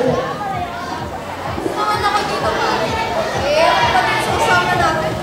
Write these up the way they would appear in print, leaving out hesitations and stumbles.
po. Naman ako dito pa. Ang pati sa kasama natin.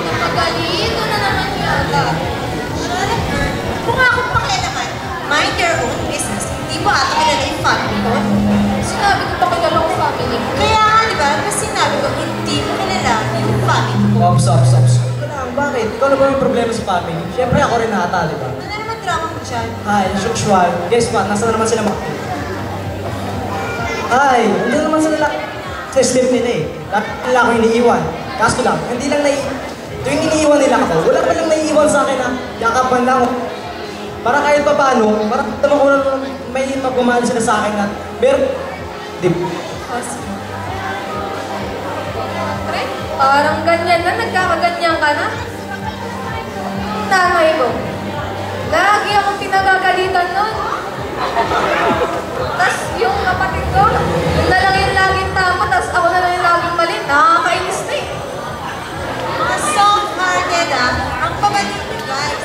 Napagalitan na naman yata. Kung ako pakialaman, mind your own business. Hindi mo ata kilala yung family ko. Sinabi ko pa kilala ko family ko. Kaya nga, di ba? Kasi sinabi ko, hindi mo kilala yung family ko. Ops. Bakit? Ikaw na ba yung problema sa family? Siyempre ako rin nata, di ba? Ano naman drama mo dyan? Ay, usual. Guess what? Nasaan naman sila Maki? Ay, hindi naman sila sa sleep nila eh. Dapat nila ako iniiwan. Kaso lang, hindi lang tuwing iniiwan nila ako, wala pa lang naiiwan sa akin na yakapan lang ako. Para kahit pa paano, para tama ko lang may pagmamahal sila sa akin na meron, di ba? Pre, parang ganyan na, nagkakaganyan ka na. Nanay ko, lagi akong pinagagalitan nun. Tapos yung kapatid ko, yun na lang yung laging tama, tapos ako na lang yung laging mali. Nakakainis na eh. Mga soft-hearted ang pagaling mo guys.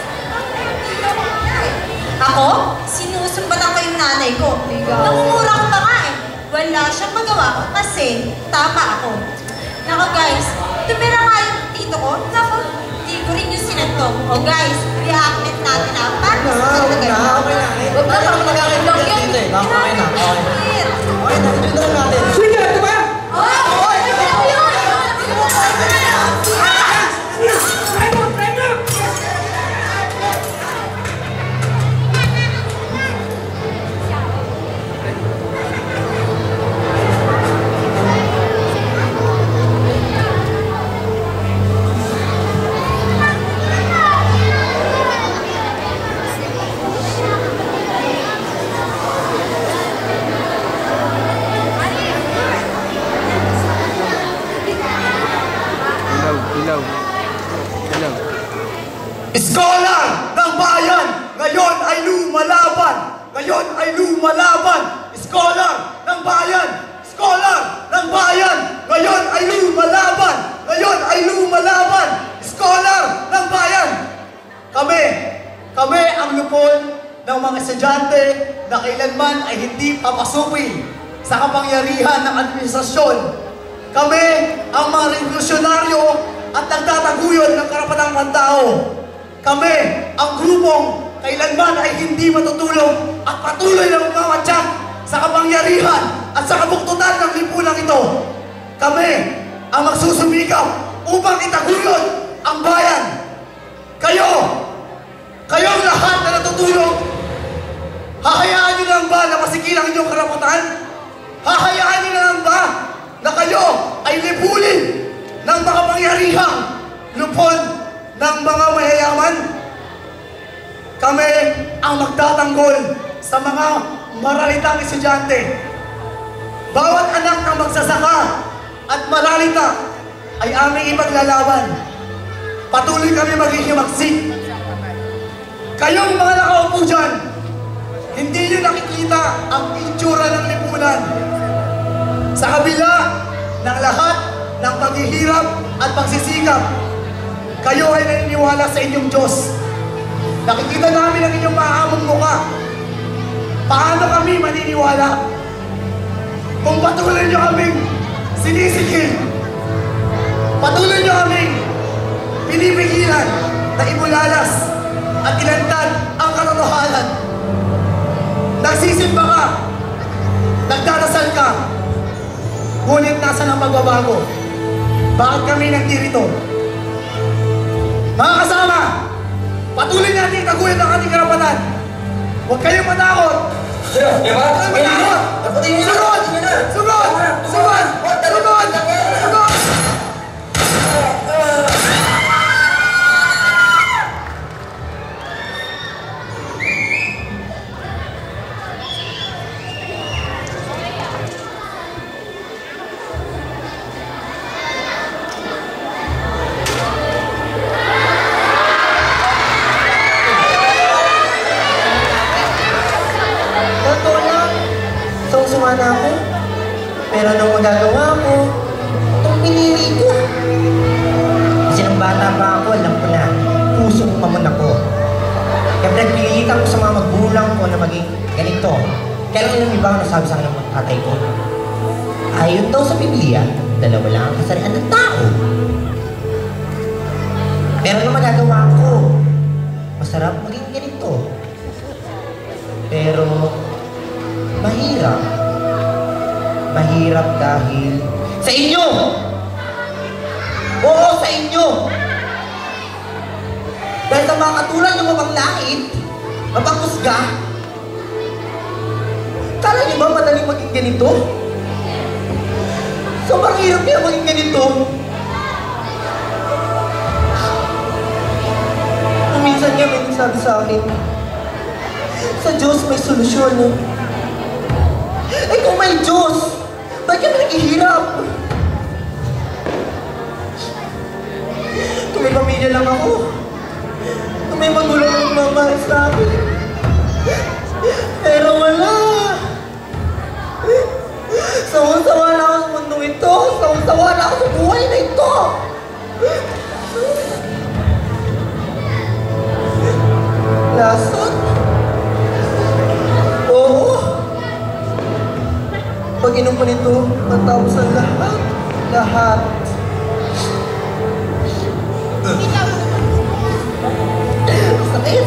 Ako, sinusumbatan ko yung nanay ko. Namumura ko pa nga eh. Wala siyang magawa kasi tama ako. Nako guys, tumira nga yung tito ko. Nako, hindi ko rin yung sinantong. O guys, reactment natin na. Paano sa Okay na. Huwag na lang magkakain lang yan. Okay na, ito na natin. Sige, ito ba? Scholar ng bayan, ngayon ay lumalaban! Ngayon ay lumalaban! Scholar ng bayan! Scholar ng bayan! Ngayon ay lumalaban! Ngayon ay lumalaban! Scholar ng bayan! Kami ang lupon ng mga estudyante na kailanman ay hindi papasukin sa kapangyarihan ng administrasyon. Kami ang mga revolusyonaryo at nagtataguyod ng karapatang pantao. Kami ang grupong kailanman ay hindi matutulog at patuloy na magmamatyak sa kapangyarihan at sa kabuktutan ng lipunang ito. Kami ang magsusumikap upang itaguyod ang bayan. Kayong lahat na natutulog, hahayaan nyo lang ba na masikilang inyong karapatan? Hahayaan nyo lang ba na kayo ay libulin ng makapangyarihang lupon ng mga mayayaman? Kami ang magtatanggol sa mga maralitang estudyante. Bawat anak ng magsasaka at maralita ay aming ipaglalaban. Patuloy kami maghihimagsik. Kayong mga nakaupo dyan, hindi nyo nakikita ang itsura ng lipunan. Sa kabila ng lahat ng paghihirap at pagsisikap, kayo ay naniniwala sa inyong Diyos. Nakikita namin ang inyong mahamong mukha. Paano kami maniniwala kung patuloy nyo kaming sinisikil? Patuloy nyo kaming pinipigilan na ibulalas at ilantad ang katotohanan. Nagsisimba ka, nagdarasal ka, ngunit nasa ng pagbabago. Bakit kami nagtirito? Mga kasama, patuloy natin itaguyod ang ating karapatan. Huwag kayong matakot. Huwag kayong matakot. Sunod! Sunod! Sunod! Sunod! Sunod! Na ako. Pero nung magagawa ko, itong pinili ko. Kasi nung bata pa ako, alam ko na, pusong mamon ako. Kaya pinagpilitan ko sa mga magulang ko na maging ganito. Kaya lang yung iba ang nasabi sa akin ng tatay ko. Ayon daw sa Biblia, dalawa lang ang kasarian ng tao. Pero ano magagawa ko? Masarap maging ganito. Pero mahirap. Mahirap dahil sa inyo! Oo, sa inyo! Dahil sa mga katulad ng mapanglait, mapangkusga, kala niyo ba madaling maging ganito? Sobrang hirap niya maging ganito. Minsan niya may nagsabi sa akin, sa Diyos may solusyon. Eh kung may Diyos, bakit kami naghihirap? Kung may pamilya lang ako, kung may magulang na magmamahal sa akin, pero wala. Sawang-sawa na ako sa mundong ito. Sawang-sawa na ako sa buhay na ito. Lasot? Oo. Pag inom ko nito, matapos ang lahat. Lahat. Sakit.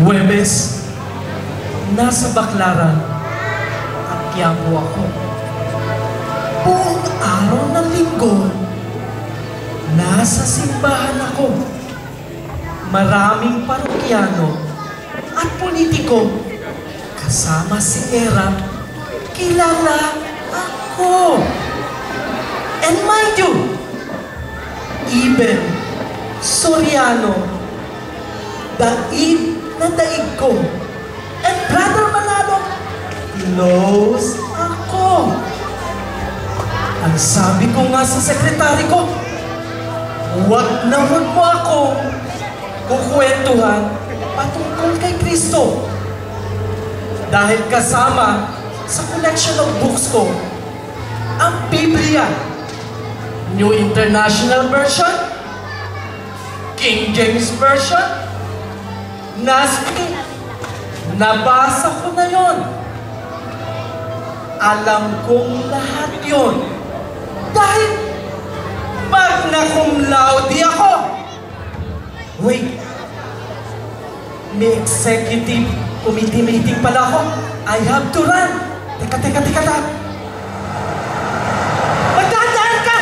Huwebes, nasa Baclaran at Quiapo ako. Buong araw ng linggo, nasa simbahan ako. Maraming parokyano at politiko kasama si Era, kilala ako. And mind you, even Soriano, daig na daig ko. And Brother Manalo knows ako. Ang sabi ko nga sa sekretary ko, huwag na huwag mo ako kukwentuhan patungkol kay Kristo. Dahil kasama sa collection of books ko, ang Biblia, New International Version, King James Version, NASB, nabasa ko na yon. Alam kong lahat yon. Dahil magna cum laude ako. Wait, may executive committee meeting pala ako. I have to run. Teka. Magdadaan ka!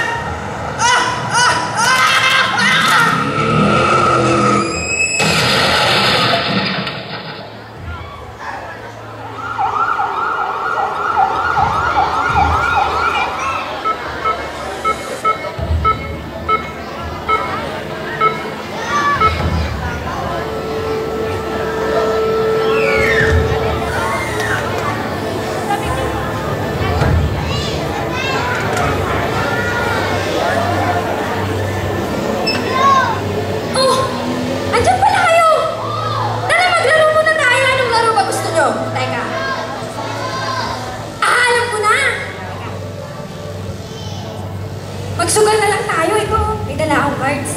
Magsugal na lang tayo. Ito, may dala akong cards.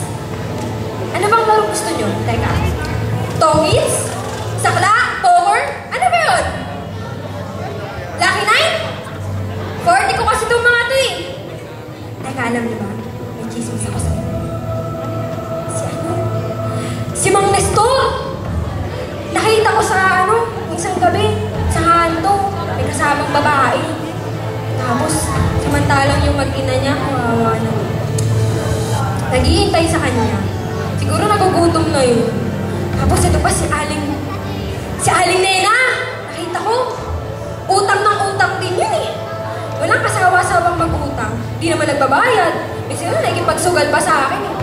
Ano bang laro gusto nyo? Teka. Tongits? Sakla? Poker? Ano ba yun? Lucky Nine? 40 ko kasi itong mga to eh. Teka, alam niyo ba? May chismis ako sa'yo. Si Mang Nestor! Nakita ko sa isang gabi, sa kanto, may kasamang babae. Tapos, samantalang yung mag-ina niya, kawawa na. Naghihintay sa kanya. Siguro nagugutom na yun. Tapos ito pa si Aling Nena! Nakita ko, utang ng utang din yun eh. Walang kasawa-sawang mag-utang. Di naman nagbabayad. May sila nagipagsugal pa sa akin eh.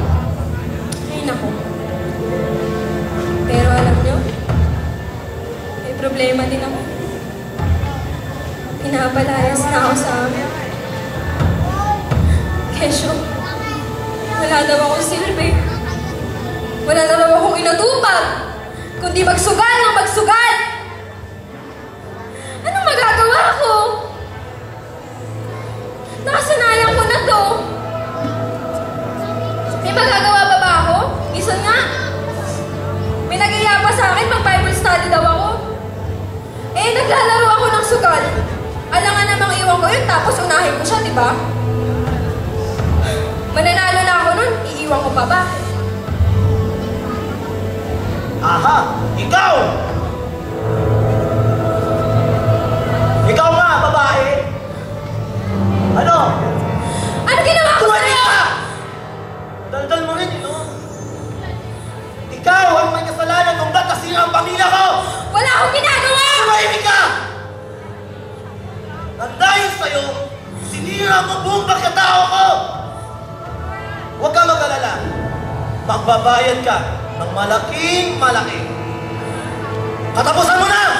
Ay nako. Pero alam nyo, may problema din ako. Pinapalayas na ako sa amin. Kesyo, wala daw akong silbi. Wala na daw akong inatupag, kundi magsugal ng magsugal. Anong magagawa ko? Nakasanayan ko na to. May magagawa pa ba ako? Isa nga. May nag-iya pa sa akin, mag-Bible study daw ako. Eh, naglalaro ako ng sugal. Alangan namang iwan ko yun, tapos unahin ko siya, di ba? Mananalo na ako nun, iiwan ko pa ba? Aha! Ikaw! Ikaw nga, babae! Ano? Ano ginawa ko Tumalis sa'yo? ka! Daldal mo rin, no? Ikaw ang may kasalanan kung ba't nasira ang pamilya ko! Wala akong ginagawa! Tumahimik ka! Nang dahil sa'yo, sinira mo buong pagkatao ko! Huwag ka mag-alala. Magbabayad ka ng malaking malaki. Katapusan mo na!